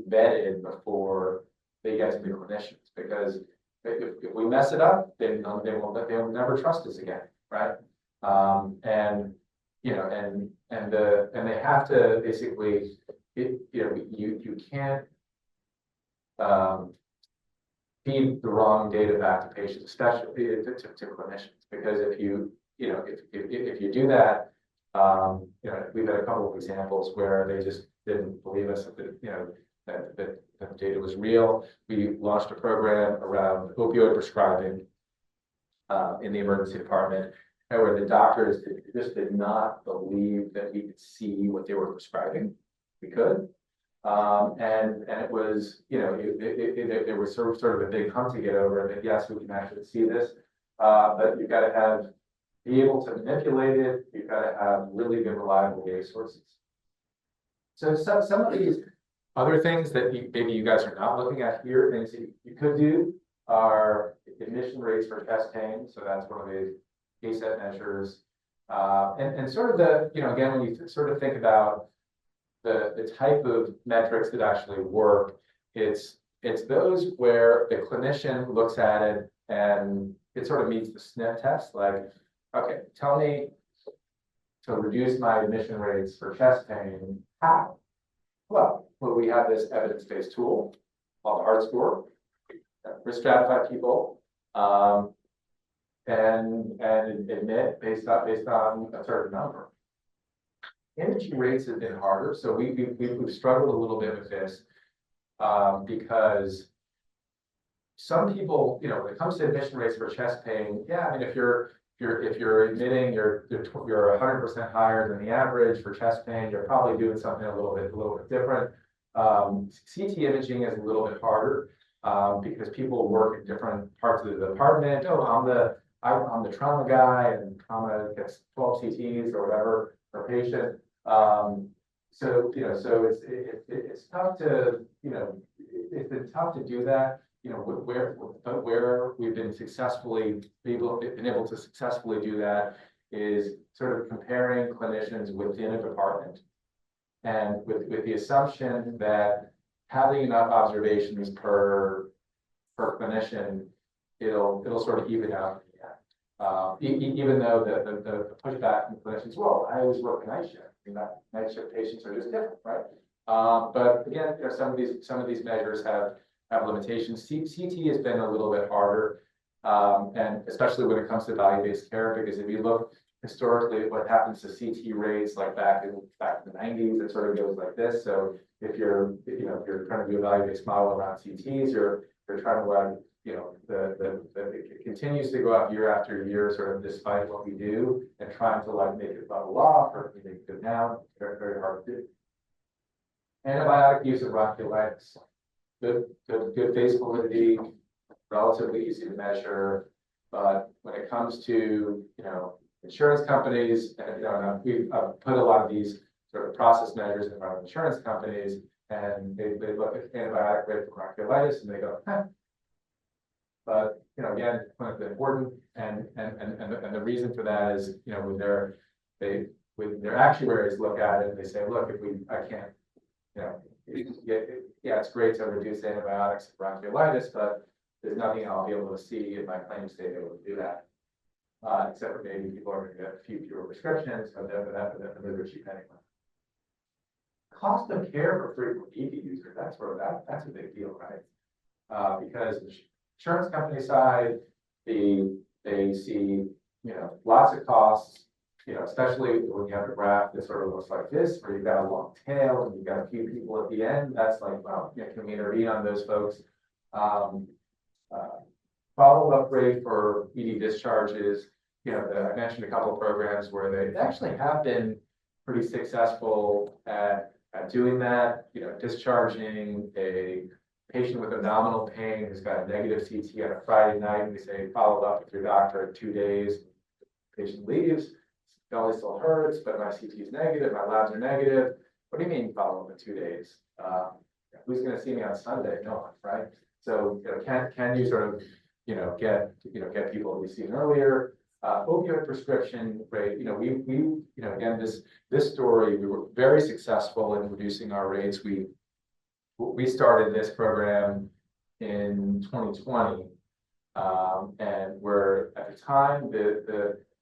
vetted before they get to the clinicians. Because if we mess it up, then they'll never trust us again, right? And you know, and they have to basically, you know, you can't feed the wrong data back to patients, especially to clinicians, because if you know, if you do that, you know, we've had a couple of examples where they just didn't believe us that, you know, that the data was real. We launched a program around opioid prescribing in the emergency department, where the doctors just did not believe that we could see what they were prescribing. We could. And it was, you know, there was sort of a big hump to get over, and yes, we can actually see this, but you've got to be able to manipulate it. You've got to have really good, reliable data sources. So some of these other things that maybe you guys are not looking at here, things that you could do are admission rates for chest pain. So that's one of the ACET measures, and sort of the, you know, again, when you sort of think about the type of metrics that actually work, it's those where the clinician looks at it and it sort of meets the sniff test. Like, okay, tell me to reduce my admission rates for chest pain. How? Well, we have this evidence-based tool called the Heart Score. Risk stratify people and admit based on a certain number. Imaging rates have been harder, so we've struggled a little bit with this because some people, you know, when it comes to admission rates for chest pain, yeah, I mean, if you're admitting you're 100% higher than the average for chest pain, you're probably doing something a little bit different. CT imaging is a little bit harder because people work in different parts of the department. Oh, I'm the trauma guy, and trauma gets 12 CTs or whatever per patient. So you know, so it's tough to, you know, it's been tough to do that. You know, where we've been able to successfully do that is sort of comparing clinicians within a department, and with the assumption that having enough observations per clinician, it'll sort of even out. Even though the pushback from clinicians, well, I always work a night shift, and that night shift patients are just different, right? But again, you know, some of these measures have limitations. CT has been a little bit harder, and especially when it comes to value-based care, because if you look historically at what happens to CT rates, like back in the 90s, it sort of goes like this. So if you're trying to do a value-based model around CTs, you're trying to it continues to go up year after year, sort of despite what we do, and trying to like make it level off or make it go down. Very, very hard to do. Antibiotic use of bronchiolitis, good phase validity, relatively easy to measure. But when it comes to, insurance companies, and we've put a lot of these sort of process measures in front of insurance companies, and they look at antibiotic rate for bronchiolitis and they go, huh. But again, clinically important, and the reason for that is, when their actuaries look at it, they say, look, I can't, yeah, it's great to reduce antibiotics and bronchiolitis, but there's nothing I'll be able to see in my claims to be able to do that. Except for maybe people are going to get a few fewer prescriptions, but the liver cheap anyway. Cost of care for frequent ED users, that's a big deal, right? Because the insurance company side, they see, lots of costs, especially when you have a graph that sort of looks like this, where you've got a long tail and you've got a few people at the end. That's like, well, can we intervene on those folks? Follow-up rate for ED discharges, I mentioned a couple of programs where they actually have been pretty successful at doing that, discharging a patient with abdominal pain who's got a negative CT on a Friday night, and they say, follow up with your doctor in 2 days. Patient leaves, belly still hurts, but my CT is negative, my labs are negative. What do you mean follow up in 2 days? Who's going to see me on Sunday? No one, right? So can you sort of get people to be seen earlier? Opioid prescription rate. We again, this story, we were very successful in reducing our rates. We started this program in 2020, and we're at the time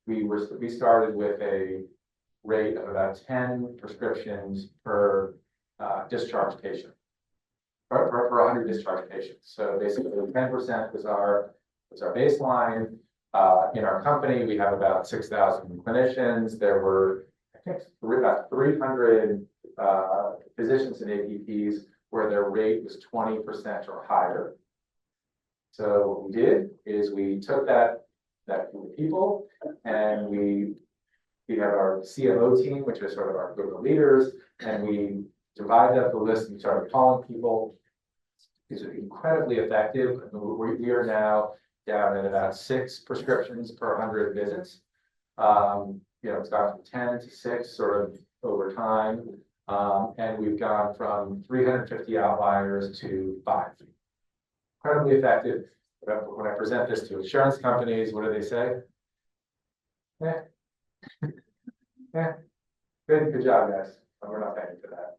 we started with a rate of about 10 prescriptions per discharge patient, per 100 discharge patients. So basically 10% was our baseline. In our company, we have about 6,000 clinicians. There were, I think, about 300 physicians and APPs where their rate was 20% or higher. So what we did is we took that group of people, and we have our CMO team, which is sort of our group of leaders, and we divided up the list and started calling people. It's incredibly effective. We are now down at about 6 prescriptions per 100 visits. It's gone from 10 to 6 sort of over time. And we've gone from 350 outliers to 5. Incredibly effective. When I present this to insurance companies, what do they say? Yeah. Yeah. Good job, guys. But we're not paying for that.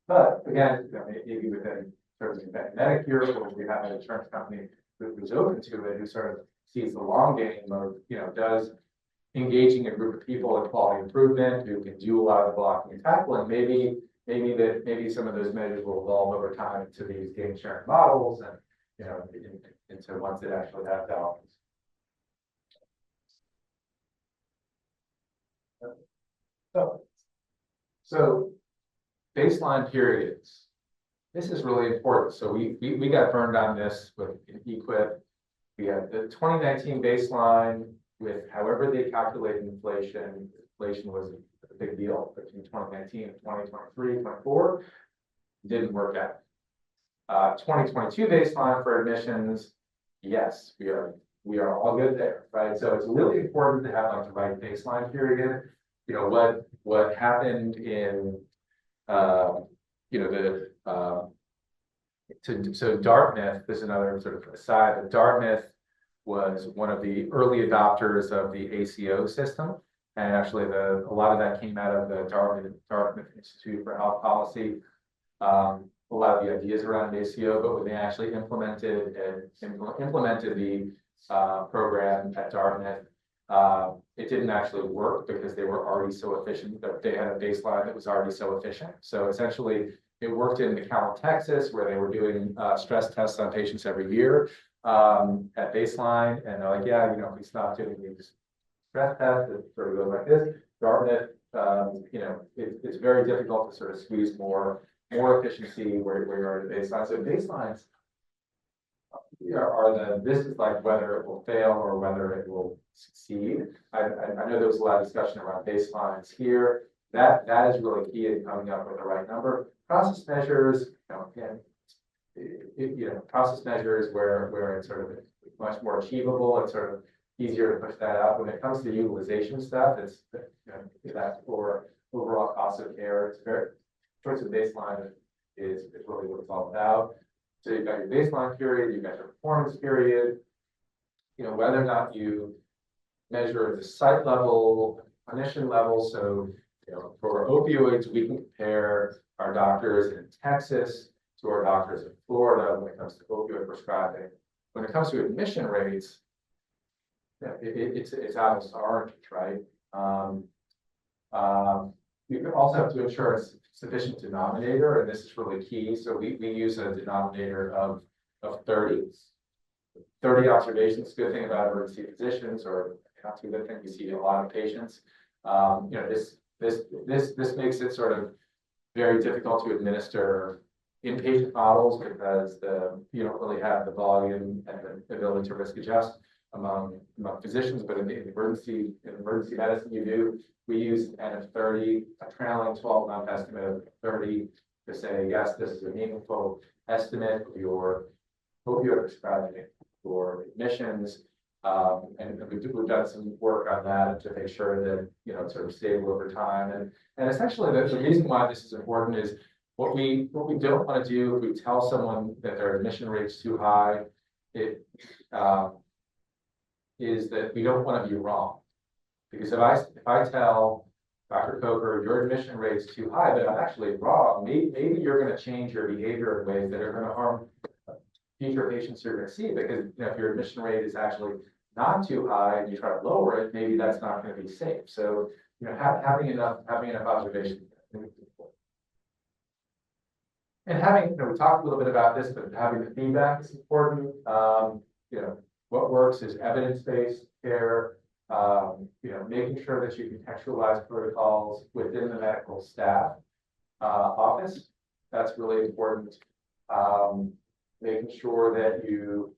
But again, maybe within terms of Medicare, or we have an insurance company who's open to it, who sort of sees the long game of, does engaging a group of people in quality improvement, who can do a lot of the blocking and tackling. Maybe some of those measures will evolve over time into these gain sharing models, and into ones that actually have balance. So baseline periods. This is really important. So we got burned on this with EQUIP. We had the 2019 baseline with however they calculated inflation. Inflation was a big deal between 2019 and 2023, 24. Didn't work out. 2022 baseline for admissions. Yes, we are all good there, right? So it's really important to have like the right baseline period. What happened in so Dartmouth, this is another sort of aside, but Dartmouth was one of the early adopters of the ACO system. And actually a lot of that came out of the Dartmouth Institute for Health Policy. A lot of the ideas around ACO, but when they actually implemented the program at Dartmouth. It didn't actually work because they were already so efficient that they had a baseline that was already so efficient. So essentially, it worked in McAllen, Texas, where they were doing stress tests on patients every year at baseline. And they're like, yeah, you know, if we stop doing these stress tests, it sort of goes like this. Dartmouth, you know, it's very difficult to sort of squeeze more efficiency where you're at baseline. So baselines this is like whether it will fail or whether it will succeed. I know there was a lot of discussion around baselines here. That is really key in coming up with the right number. Process measures, you know, again, process measures where it's sort of much more achievable and sort of easier to push that out. When it comes to utilization stuff, it's that's for overall cost of care. It's very choice of baseline is really what it's all about. So you've got your baseline period, you've got your performance period. You know, whether or not you measure at the site level, clinician level. So, you know, for opioids, we can compare our doctors in Texas to our doctors in Florida when it comes to opioid prescribing. When it comes to admission rates, it's apples to oranges, right? You also have to ensure a sufficient denominator, and this is really key. So we use a denominator of 30. 30 observations. Good thing about emergency physicians, or not too good thing. We see a lot of patients. You know, this makes it sort of very difficult to administer inpatient models because you don't really have the volume and the ability to risk adjust among physicians. But in emergency medicine, you do. We use an N of 30, a trailing 12-month estimate of 30 to say, yes, this is a meaningful estimate of your opioid prescribing for admissions. And we've done some work on that to make sure that, you know, it's sort of stable over time. And essentially the reason why this is important is what we don't want to do if we tell someone that their admission rate's too high, is that we don't want to be wrong. Because if I tell Dr. Coker, your admission rate is too high, but I'm actually wrong, maybe you're going to change your behavior in ways that are going to harm future patients you're going to see. Because, you know, if your admission rate is actually not too high and you try to lower it, maybe that's not going to be safe. So, you know, having enough observation. And having, you know, we talked a little bit about this, but having the feedback is important. You know, what works is evidence-based care. You know, making sure that you contextualize protocols within the medical staff office. That's really important. Making sure that you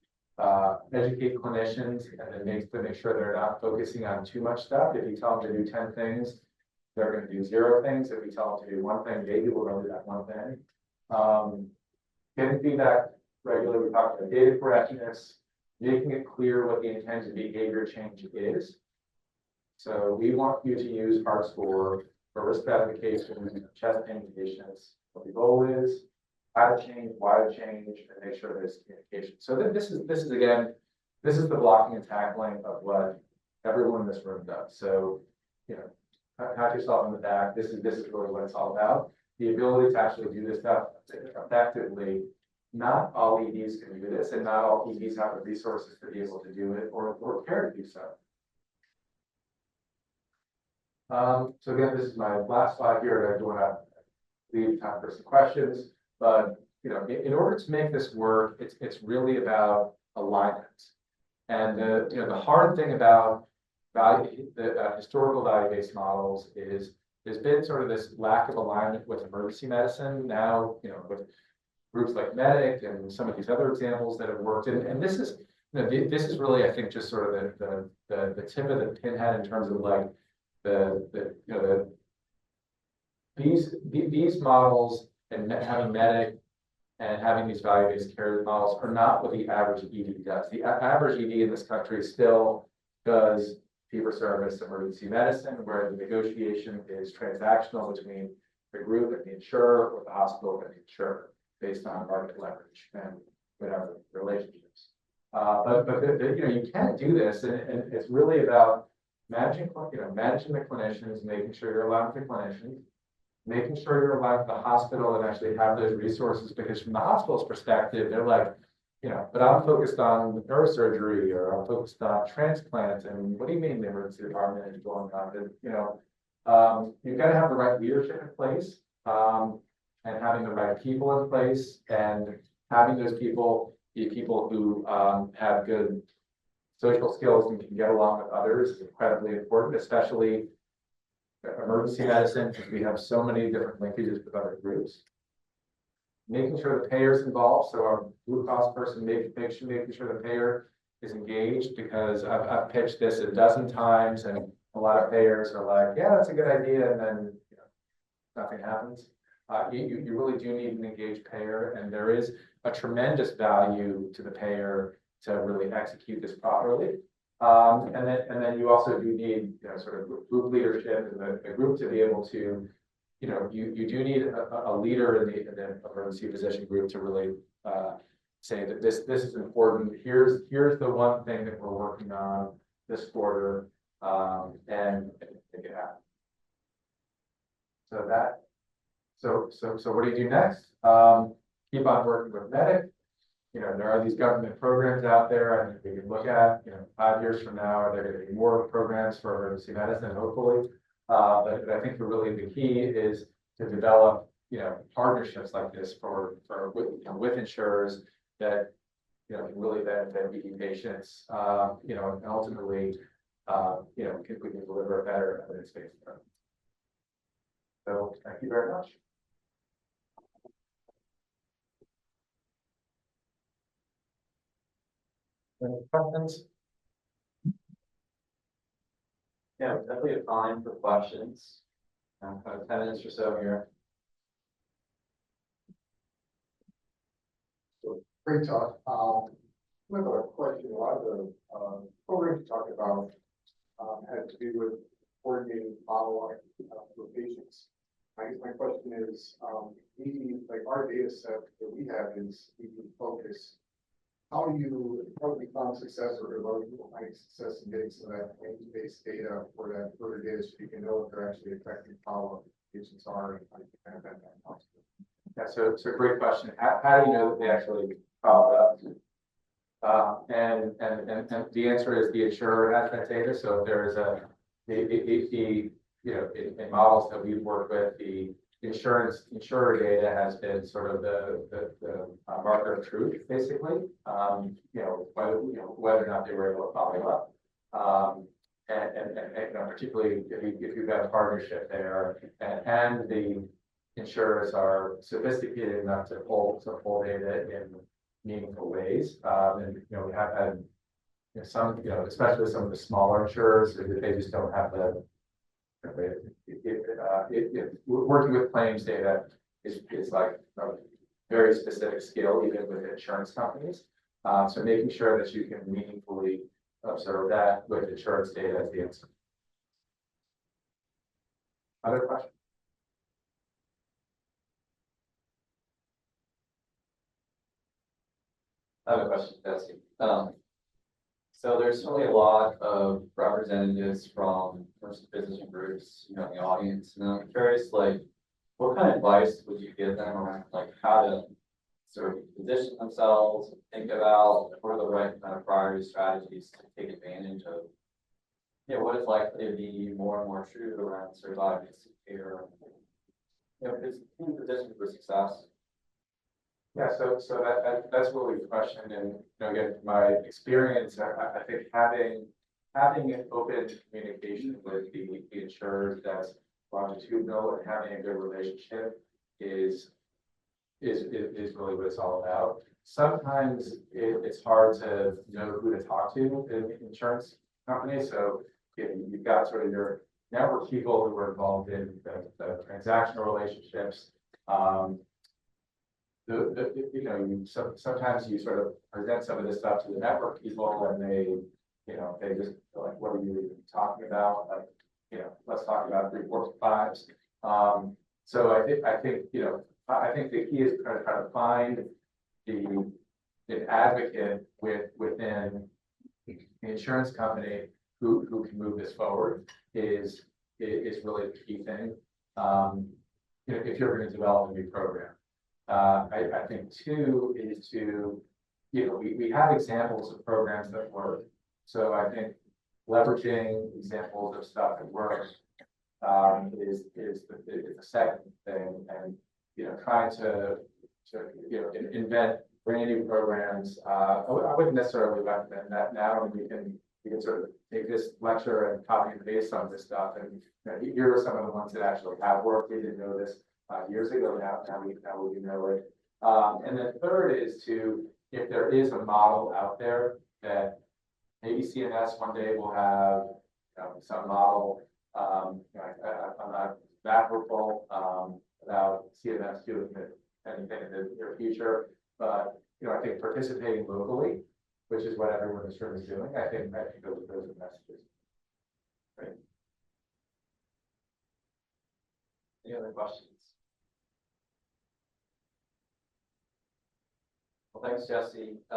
educate clinicians and then make sure they're not focusing on too much stuff. If you tell them to do 10 things, they're going to do 0 things. If you tell them to do 1 thing, maybe we'll go do that 1 thing. Getting feedback regularly. We talked about data correctness. Making it clear what the intended behavior change is. So we want you to use HeartScore for risk stratification, chest pain patients. What the goal is, how to change, why to change, and make sure there's communication. So this is again, this is the blocking and tackling of what everyone in this room does. So, you know, pat yourself on the back. This is really what it's all about. The ability to actually do this stuff effectively. Not all EDs can do this, and not all EDs have the resources to be able to do it or care to do so. So again, this is my last slide here. I do want to leave time for some questions, but you know, in order to make this work, it's really about alignment. And you know, the hard thing about historical value-based models is there's been sort of this lack of alignment with emergency medicine. Now, you know, with groups like Medic and some of these other examples that have worked, and this is, you know, this is really, I think, just sort of the tip of the pinhead in terms of like these models and having Medic and having these value-based care models are not what the average ED does. The average ED in this country still does fee-for-service emergency medicine, where the negotiation is transactional between the group and the insurer, or the hospital and the insurer, based on market leverage and whatever relationships. But you know, you can't do this, and it's really about managing the clinicians, making sure you're aligned with the clinicians, making sure you're aligned with the hospital and actually have those resources. Because from the hospital's perspective, they're like, but I'm focused on neurosurgery or I'm focused on transplant. And what do you mean the emergency department is going on? You've got to have the right leadership in place, and having the right people in place, and having those people be people who have good social skills and can get along with others is incredibly important, especially emergency medicine, because we have so many different linkages with other groups. Making sure the payer's involved, so our Blue Cross person making sure the payer is engaged, because I've pitched this a dozen times, and a lot of payers are like, yeah, that's a good idea, and then nothing happens. You really do need an engaged payer, and there is a tremendous value to the payer to really execute this properly. And then you also do need sort of group leadership and the group to be able to, you do need a leader in the emergency physician group to really say that this is important. Here's the one thing that we're working on this quarter, and make it happen. So what do you do next? Keep on working with Medic. There are these government programs out there I think we can look at. 5 years from now, are there going to be more programs for emergency medicine? Hopefully. But I think the key is to develop, partnerships like this with insurers that, can really benefit ED patients, and ultimately, we can deliver a better evidence-based approach. So thank you very much. Any questions? Yeah, definitely a time for questions. Kind of 10 minutes or so here. Great talk. I have a question. A lot of the programs you talked about had to do with coordinating follow-up for patients. I guess my question is, like our data set that we have is focus. How do we found success, or a lot of people find success in getting some of that claims-based data for that further data, so you can know if they're actually affecting follow-up patients are, and how you can kind of that. Yeah, so great question. How do you know that they actually followed up? And the answer is the insurer has that data. So if there is in models that we've worked with, the insurer data has been sort of the marker of truth, basically. Whether or not they were able to follow up. And particularly if you've got a partnership there, and the insurers are sophisticated enough to pull data in meaningful ways. And we have had some, especially some of the smaller insurers, they just don't have the. Working with claims data is like a very specific skill, even with insurance companies. So making sure that you can meaningfully observe that with insurance data is the answer. Other questions? I have a question, Betsy. So there's certainly a lot of representatives from business groups, in the audience, and I'm curious, like, what kind of advice would you give them around, like, how to sort of position themselves, think about what are the right kind of priority strategies to take advantage of, what is likely to be more and more true around surviving care, because in position for success. Yeah, so that's a really good question, and again, from my experience, I think having an open communication with the insurers that's longitudinal and having a good relationship is really what it's all about. Sometimes it's hard to know who to talk to in insurance companies, so you've got sort of your network people who are involved in the transactional relationships. Sometimes you sort of present some of this stuff to the network people, and they just feel like, what are you even talking about? Like, let's talk about 3, 4, 5s. So I think the key is to try to find an advocate within the insurance company who can move this forward is really the key thing. If you're going to develop a new program. I think 2 is to we have examples of programs that work. So I think leveraging examples of stuff that works is the second thing, and trying to invent brand new programs. I wouldn't necessarily recommend that now. And we can sort of take this lecture and copy and paste some of this stuff, and here are some of the ones that actually have worked. We didn't know this years ago. Now we know it. And then third is if there is a model out there that maybe CMS one day will have some model. I'm not that hopeful about CMS doing anything in the near future, but I think participating locally, which is what everyone is sort of doing, I think those are messages. Great. Any other questions? Well, thanks, Jesse.